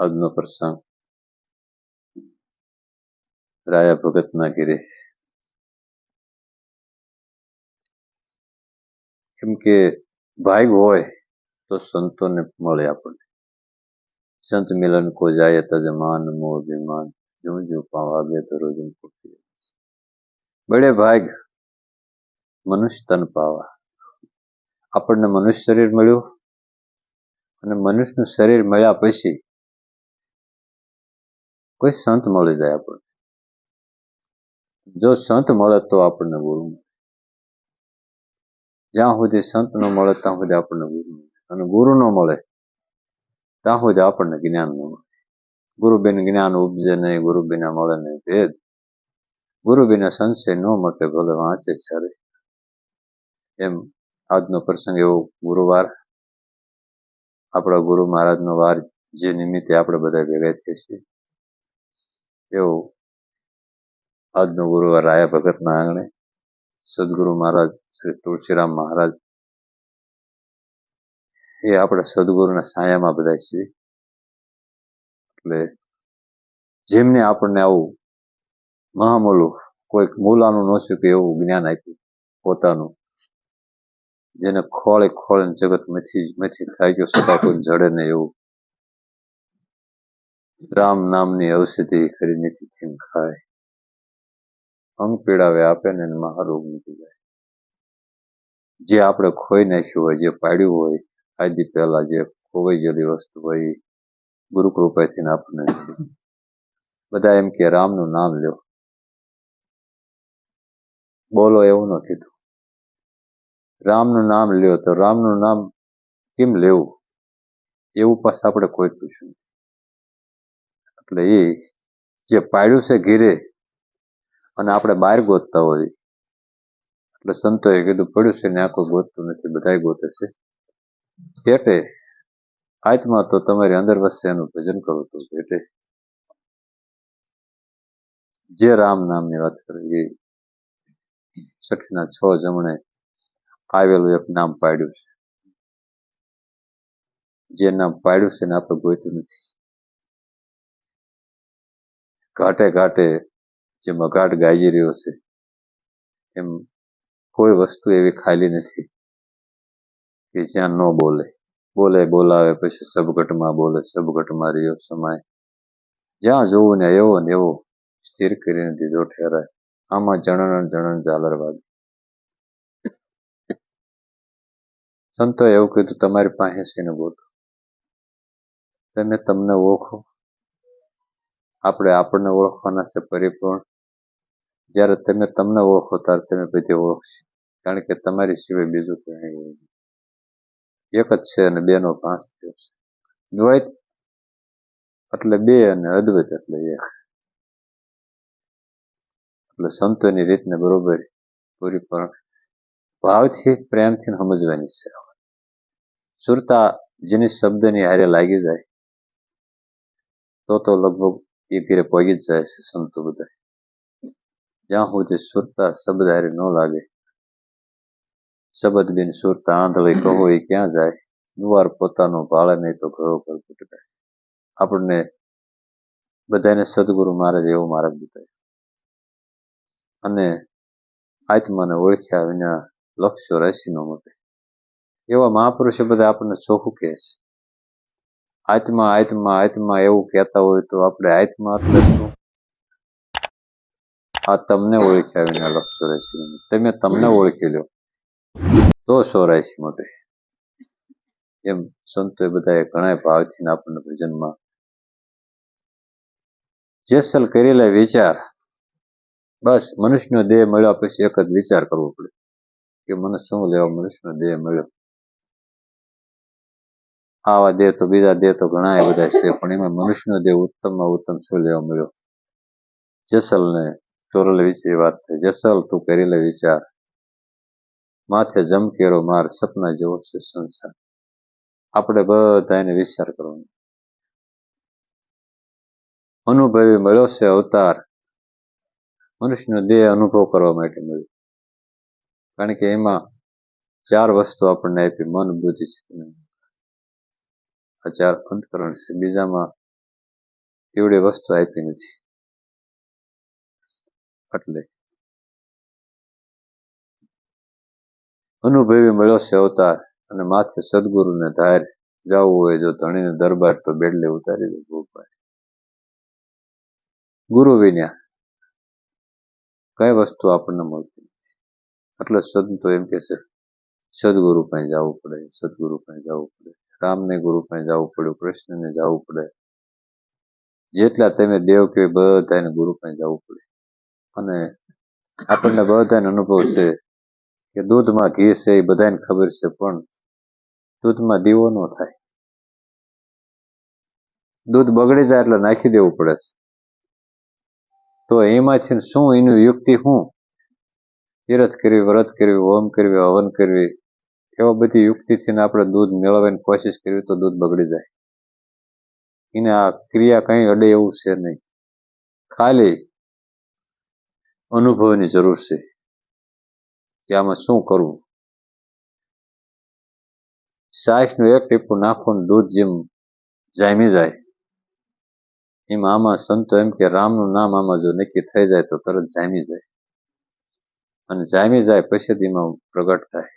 આજનો પ્રસંગ રાયા ભગતના ઘેરે. કેમ કે ભાગ હોય તો સંતોને મળે આપણને. સંત મિલન કો જાય તજમાન મોહ અભિમાન, જો જો પાવાગે તો રોજન પૂછે. બડે ભાગ મનુષ્ય તન પાવા. આપણને મનુષ્ય શરીર મળ્યું અને મનુષ્યનું શરીર મળ્યા પછી કોઈ સંત મળી જાય આપણને. જો સંત મળે તો આપણને ગુરુ મળે. જ્યાં સુધી સંત ન મળે ત્યાં સુધી આપણને ગુરુ મળે, અને ગુરુ ન મળે ત્યાં સુધી આપણને જ્ઞાન ન મળે. ગુરુ બિન જ્ઞાન ઉપજે નહીં, ગુરુ બિના મળે નહીં ભેદ. ગુરુ બિના સંશય ન મટે ભલે વાંચે સારે. એમ આજનો પ્રસંગ એવો ગુરુવાર, આપણા ગુરુ મહારાજનો વાર, જે નિમિત્તે આપણે બધા ભેગા થઈએ છીએ, એવો આજનો ગુરુવાર રાયા ભગતના આંગણે સદગુરુ મહારાજ શ્રી તુલસીરામ મહારાજ, એ આપણે સદગુરુના છાયામાં બધા છીએ. એટલે જેમને આપણને આવું મહામૂલું, કોઈક મૂલાનું ન શકે એવું જ્ઞાન આપ્યું પોતાનું, જેને ખોળે ખોળે જગત મથી થાય ગયો છતાં કોઈ જડે નહીં એવું. રામ નામની ઔષધિ ખરી નથી ખાય, અંગ પીડાવે આપે ને મહારોગ મૂકી જાય. જે આપણે ખોઈ નાખ્યું હોય, જે પાડ્યું હોય આદિ પહેલા, જે ખોવાઈ ગયેલી વસ્તુ હોય, ગુરુ કૃપાથી આપણને બધા એમ કે રામનું નામ લ્યો, બોલો એવું ન કીધું. રામનું નામ લ્યો તો રામનું નામ કેમ લેવું એવું પાછું આપણે કોઈ પૂછ્યું. એટલે એ જે પાડ્યું છે ઘીરે અને આપણે બહાર ગોતતા હોય, એટલે સંતોએ કીધું પડ્યું છે ને આ કોઈ ગોતતું નથી, બધા ગોતે છે. પેટે આત્મા તો તમારી અંદર વસે, એનું ભજન કરો તો પેટે. જે રામ નામની વાત કરે એ સખીના 6 જમણે આવેલું એક નામ પાડ્યું છે. જે નામ પાડ્યું છે ને આપણે ગોત્યું નથી. ઘાટે ઘાટે જે મઘાટ ગાજી રહ્યો છે, એમ કોઈ વસ્તુ એવી ખાલી નથી કે જ્યાં ન બોલે. બોલે બોલાવે પછી સબઘટમાં બોલે, સબઘટમાં રહ્યો સમાય. જ્યાં જોવું ને એવો સ્થિર કરીને દીધો ઠેરાય. આમાં જણન જણન ઝાલર વાગે. સંતોએ એવું કીધું તમારી પાસે છે ને બોલો, તમે તમને ઓળખો. આપણે આપણને ઓળખવાના છે પરિપૂર્ણ. જ્યારે તમે તમને ઓળખો ત્યારે તમે બધી ઓળખશો, કારણ કે તમારી સિવાય બીજું કઈ એક જ છે અને 2 નો 5 થયો છે. દ્વૈત એટલે 2 અને અદ્વૈત એટલે 1. એટલે સંતોની રીતને બરોબર પરિપૂર્ણ ભાવથી પ્રેમથી સમજવાની છે. સુરતા જેની શબ્દની હારે લાગી જાય તો લગભગ એ ઘેરે પહોંચી જ જાય છે સંતો બધા. જ્યાં સુધી સુરતા શબ્દ હારે ન લાગે, શબ્દ બિન સુરતા આંધળી કહો એ ક્યાં જાય, દુવાર પોતાનો ભાળે નહીં તો ઘરો ઘર ભટકાય. આપણને બધાને સદગુરુ મહારાજ એવો માર્ગ બતાવ્યો, અને આત્માને ઓળખ્યા વિના લક્ષ્યો રહેશે ન મટે. એવા મહાપુરુષો બધા આપણને ચોખ્ખું કહે છે, આત્મા આત્મા આત્મા એવું કહેતા હોય તો આપણે આત્મા એટલે શું? આ તમને ઓળખ્યા વિના લક્ષ્યો રહેશે. તમે તમને ઓળખી લો તો સોરાયસી મટે. એમ સંતોએ બધાએ ઘણા ભાવથી આપણને ભજનમાં જેસલ કરી લે વિચાર. બસ મનુષ્યનો દેહ મળ્યા પછી એક જ વિચાર કરવો પડે કે મને શું લેવા મનુષ્યનો દેહ મળ્યો. આવા દેહ તો બીજા દેહ તો ઘણા બધા છે, પણ એમાં મનુષ્યનો દેહ ઉત્તમમાં ઉત્તમ શું લેવા મળ્યો. જેસલ ને ચોરલ વિશે વાત થઈ. જેસલ તું કરી લે વિચાર, માથે જમકેરો માર, સપના જેવો છે સંસાર. આપણે બધા એને વિચાર કરવાનો. અનુભવી મળ્યો છે અવતાર, મનુષ્યનો દેહ અનુભવ કરવા માટે મળ્યો. કારણ કે એમાં 4 વસ્તુ આપણને આપી, મન બુદ્ધિ આ 4 અંતકરણ છે. બીજામાં એવડી વસ્તુ આપી નથી. એટલે અનુભવી મળ્યો છે અવતાર, અને માથે સદગુરુને ધાર. જવું હોય જો ધણીને દરબાર તો બેડલે ઉતારી દે ગોપાલ. ગુરુ વિના કઈ વસ્તુ આપણને મળતી નથી. એટલે સંતો એમ કે છે સદગુરુ પાસે જવું પડે, સદગુરુ પાસે જવું પડે. રામને ગુરુ પાસે જવું પડ્યું, કૃષ્ણને જવું પડે. જેટલા તમે દેવ કે બધાને ગુરુ પાસે જવું પડે. અને આપણને બધાને અનુભવ છે કે દૂધમાં ઘી છે એ બધાને ખબર છે, પણ દૂધમાં દીવો ન થાય. દૂધ બગડી જાય એટલે નાખી દેવું પડે છે. તો એમાંથી શું એની યુક્તિ શું? તીરથ કરવી, વ્રત કરવી, હોમ કરવી, હવન કરવી, એવા બધી યુક્તિથી આપણે દૂધ મેળવવાની કોશિશ કરવી તો દૂધ બગડી જાય. એને આ ક્રિયા કઈ અડે એવું છે નહીં. ખાલી અનુભવની જરૂર છે કે આમાં શું કરવું. સાસનું એક ટીપું નાખો ને દૂધ જેમ જામી જાય, એમાં આમાં સંતો એમ કે રામનું નામ આમાં જો નક્કી થઈ જાય તો તરત જામી જાય. અને જામી જાય પછી એમાં પ્રગટ થાય.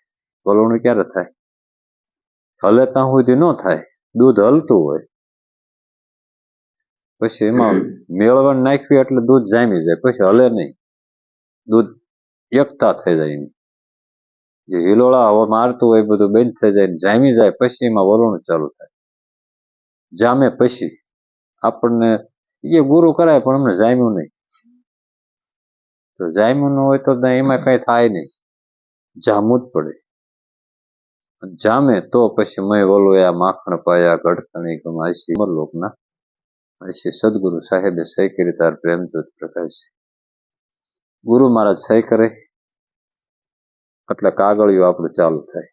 વલોણું ક્યારે થાય? હલે ત્યાં સુધી ન થાય. દૂધ હલતું હોય પછી એમાં મેળવણ નાખવી એટલે દૂધ જામી જાય, પછી હલે નહીં. દૂધ એકતા થઈ જાય. જે હિલોળા હવા મારતું હોય બધું બંધ થઈ જાય, જામી જાય પછી એમાં વલોણું ચાલુ થાય. જામે પછી આપણને એ ગુરુ કરાય પણ અમને જામ્યું નહીં. તો જામ્યું ન હોય તો એમાં કઈ થાય નહીં, જામવું જ પડે. જામે તો પછી મેં બોલો આ માખણ પાયા ગઢતણી ગમાશી અમરલોકના પછી સદગુરુ સાહેબે સહી કરી તાર પ્રેમ જ્યોત પ્રકાશ. ગુરુ મહારાજ સહી કરે એટલે કાગળિયું આપણું ચાલુ થાય.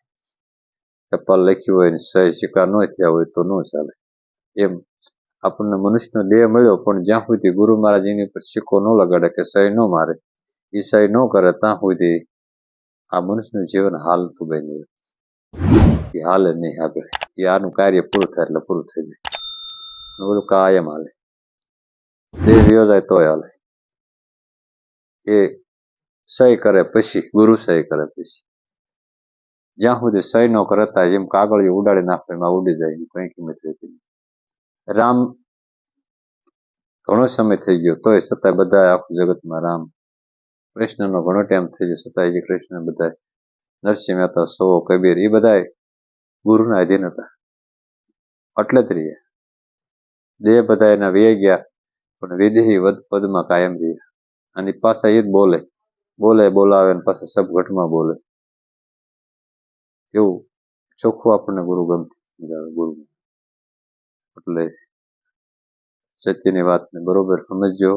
ટપાલ લખ્યું હોય ને સહી સિક્કા ન થયા હોય તો ન ચાલે. એમ આપણને મનુષ્યનો દેહ મળ્યો, પણ જ્યાં સુધી ગુરુ મહારાજ એની ઉપર સિક્કો ન લગાડે કે સહી ન મારે, એ સહી ન કરે ત્યાં સુધી આ મનુષ્યનું જીવન હાલતું બન્યું. એ હાલે નહીં આગળ. એ આનું કાર્ય પૂરું થાય એટલે પૂરું થઈ જાય. ઓલું કાયમ હાલે. દેહ વ્યો જાય તોય હાલે. એ સહી કરે પછી, ગુરુ સહી કરે પછી. જ્યાં સુધી સહી ન કરતા એમ કાગળિયું ઉડાડી નાખે એમાં ઉડી જાય, કઈ કિંમત રહેતી નહીં. રામ ઘણો સમય થઈ ગયો તોય છતાંય બધા આખું જગતમાં રામ. કૃષ્ણનો ઘણો ટાઈમ થઈ ગયો છતાંય જે કૃષ્ણ બધા, નરસિંહ મહેતા, સો, કબીર, એ બધા ગુરુના અધીન હતા. એટલે જ રહ્યા. દેહ બધા એના વ્યય ગયા પણ વિદેહી પદમાં કાયમ રહ્યા. અને પાછા એ જ બોલે બોલાવે ને પાછા સબ ઘટમાં બોલે. એવું ચોખ્ખું આપણને ગુરુ ગમતી જાવે. ગુરુ એટલે સત્યની વાતને બરોબર સમજજો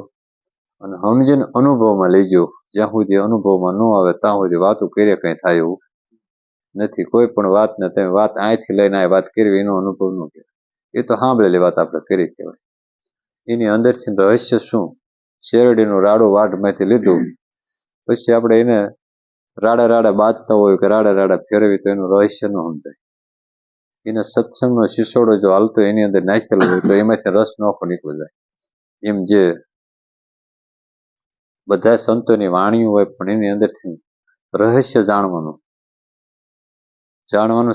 અને સમજીને અનુભવમાં લેજો. જ્યાં સુધી અનુભવમાં ન આવે ત્યાં સુધી વાતો કરીએ કઈ થાય એવું નથી. કોઈ પણ વાતને તમે વાત અહીંથી લઈને આ વાત કરવી એનો અનુભવ ન કહેવાય. એ તો સાંભળેલી વાત આપણે કરી કહેવાય. એની અંદરથી રહસ્ય શું? શેરડીનું રાડું વાટમાંથી લીધું પછી આપણે એને રાડા બાંધતા હોય કે રાડા ફેરવી તો એનું રહસ્ય ન સમજાય. એને સત્સંગનો શિસોડો જો હાલતો એની અંદર નાખેલો હોય તો એમાંથી રસ નોખો નીકળી જાય. એમ જે બધા સંતોની વાણીઓ હોય પણ એની અંદરથી રહસ્ય જાણવાનું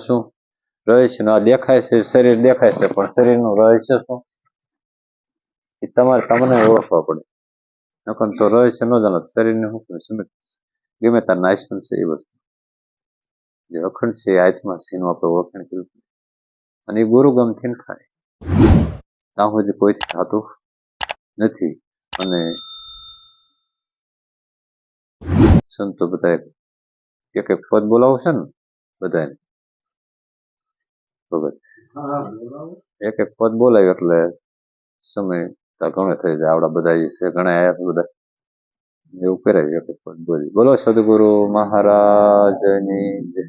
શું રહસ્ય? આ દેખાય છે શરીર દેખાય છે, પણ શરીરનું રહસ્ય શું એ તમને ઓળખવા પડે. નકર તો રહસ્ય ન જાણો શરીરને શું ગમે તાર નાશ છે. એ વસ્તુ જે અખંડ છે આત્મા છે એનું આપણે ઓળખાણ કરવું પડે. અને એ ગુરુ ગમથી ને ખાય ત્યાં સુધી કોઈથી થતું નથી. અને સંતો બધા એક પદ બોલાવશે ને બધાને ભગત એક પદ બોલાવ્યું એટલે સમય ઘણો થઈ જાય. આવડા બધા છે ઘણા આયા છે બધા એવું કરાય. એક પદ બોલી બોલો સદગુરુ મહારાજની જય.